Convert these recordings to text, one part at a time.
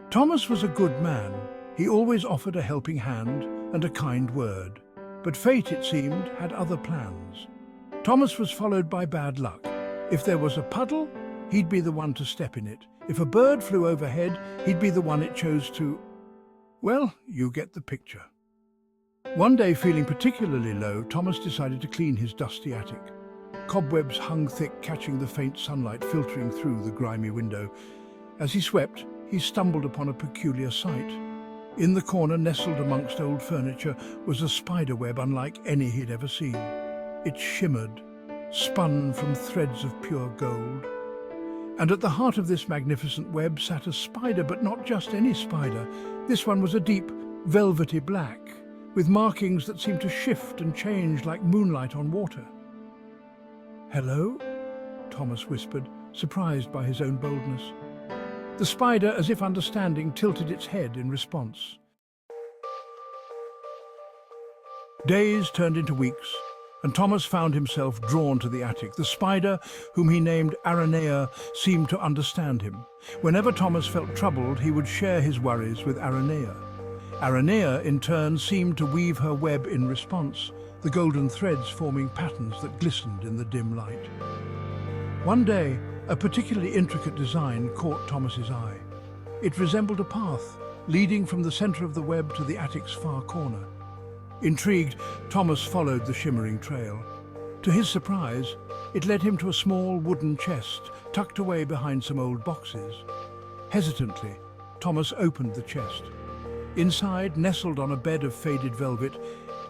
Thomas was a good man. He always offered a helping hand and a kind word. But fate, it seemed, had other plans. Thomas was followed by bad luck. If there was a puddle, he'd be the one to step in it. If a bird flew overhead, he'd be the one it chose to... Well, you get the picture. One day, feeling particularly low, Thomas decided to clean his dusty attic. Cobwebs hung thick, catching the faint sunlight filtering through the grimy window. As he swept, he stumbled upon a peculiar sight. In the corner, nestled amongst old furniture, was a spider web unlike any he'd ever seen. It shimmered, spun from threads of pure gold. And at the heart of this magnificent web sat a spider, but not just any spider. This one was a deep, velvety black, with markings that seemed to shift and change like moonlight on water. "Hello?" Thomas whispered, surprised by his own boldness. The spider, as if understanding, tilted its head in response. Days turned into weeks, and Thomas found himself drawn to the attic. The spider, whom he named Aranea, seemed to understand him. Whenever Thomas felt troubled, he would share his worries with Aranea. Aranea, in turn, seemed to weave her web in response, the golden threads forming patterns that glistened in the dim light. One day, a particularly intricate design caught Thomas's eye. It resembled a path leading from the center of the web to the attic's far corner. Intrigued, Thomas followed the shimmering trail. To his surprise, it led him to a small wooden chest tucked away behind some old boxes. Hesitantly, Thomas opened the chest. Inside, nestled on a bed of faded velvet,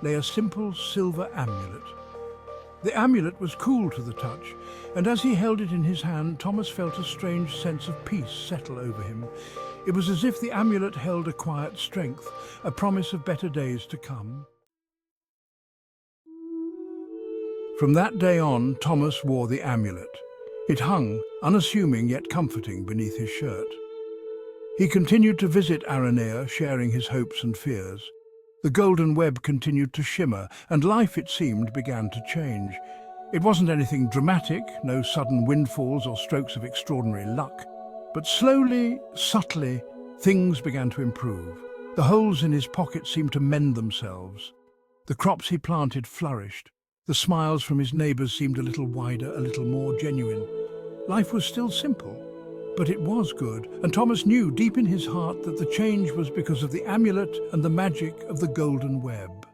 lay a simple silver amulet. The amulet was cool to the touch, and as he held it in his hand, Thomas felt a strange sense of peace settle over him. It was as if the amulet held a quiet strength, a promise of better days to come. From that day on, Thomas wore the amulet. It hung, unassuming yet comforting, beneath his shirt. He continued to visit Aranea, sharing his hopes and fears. The golden web continued to shimmer, and life, it seemed, began to change. It wasn't anything dramatic, no sudden windfalls or strokes of extraordinary luck. But slowly, subtly, things began to improve. The holes in his pockets seemed to mend themselves. The crops he planted flourished. The smiles from his neighbours seemed a little wider, a little more genuine. Life was still simple, but it was good, and Thomas knew deep in his heart that the change was because of the amulet and the magic of the golden web.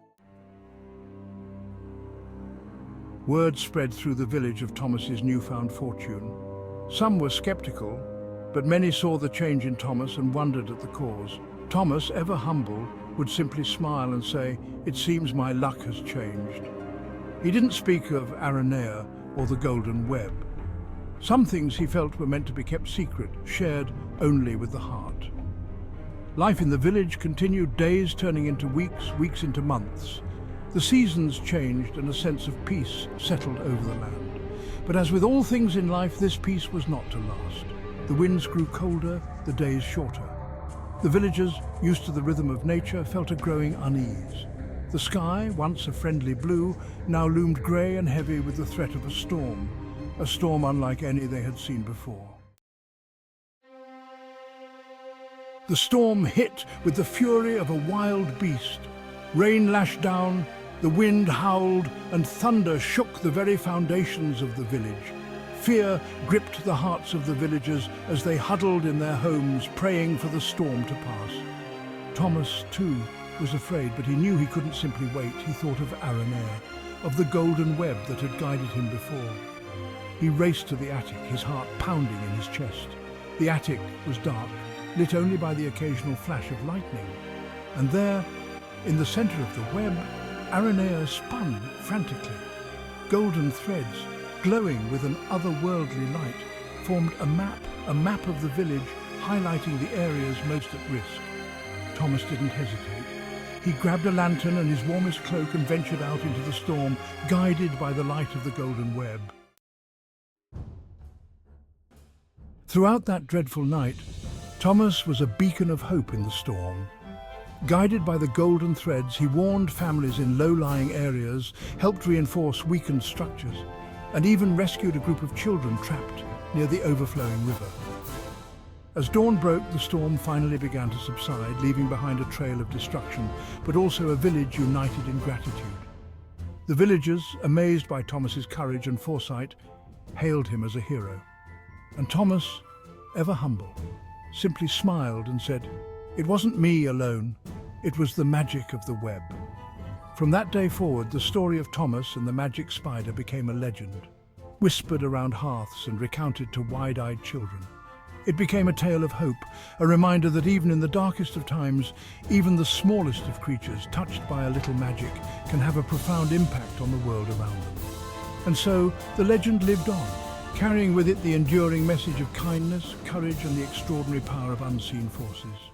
Word spread through the village of Thomas's newfound fortune. Some were skeptical, but many saw the change in Thomas and wondered at the cause. Thomas, ever humble, would simply smile and say, "It seems my luck has changed." He didn't speak of Aranea or the golden web. Some things he felt were meant to be kept secret, shared only with the heart. Life in the village continued, days turning into weeks, weeks into months. The seasons changed and a sense of peace settled over the land. But as with all things in life, this peace was not to last. The winds grew colder, the days shorter. The villagers, used to the rhythm of nature, felt a growing unease. The sky, once a friendly blue, now loomed grey and heavy with the threat of a storm unlike any they had seen before. The storm hit with the fury of a wild beast. Rain lashed down, the wind howled, and thunder shook the very foundations of the village. Fear gripped the hearts of the villagers as they huddled in their homes, praying for the storm to pass. Thomas, too, was afraid, but he knew he couldn't simply wait. He thought of Aranea, of the golden web that had guided him before. He raced to the attic, his heart pounding in his chest. The attic was dark, lit only by the occasional flash of lightning. And there, in the center of the web, Aranea spun frantically. Golden threads, glowing with an otherworldly light, formed a map of the village, highlighting the areas most at risk. Thomas didn't hesitate. He grabbed a lantern and his warmest cloak and ventured out into the storm, guided by the light of the golden web. Throughout that dreadful night, Thomas was a beacon of hope in the storm. Guided by the golden threads, he warned families in low-lying areas, helped reinforce weakened structures, and even rescued a group of children trapped near the overflowing river. As dawn broke, the storm finally began to subside, leaving behind a trail of destruction, but also a village united in gratitude. The villagers, amazed by Thomas's courage and foresight, hailed him as a hero. And Thomas, ever humble, simply smiled and said, "It wasn't me alone, it was the magic of the web." From that day forward, the story of Thomas and the magic spider became a legend, whispered around hearths and recounted to wide-eyed children. It became a tale of hope, a reminder that even in the darkest of times, even the smallest of creatures touched by a little magic can have a profound impact on the world around them. And so the legend lived on, carrying with it the enduring message of kindness, courage, and the extraordinary power of unseen forces.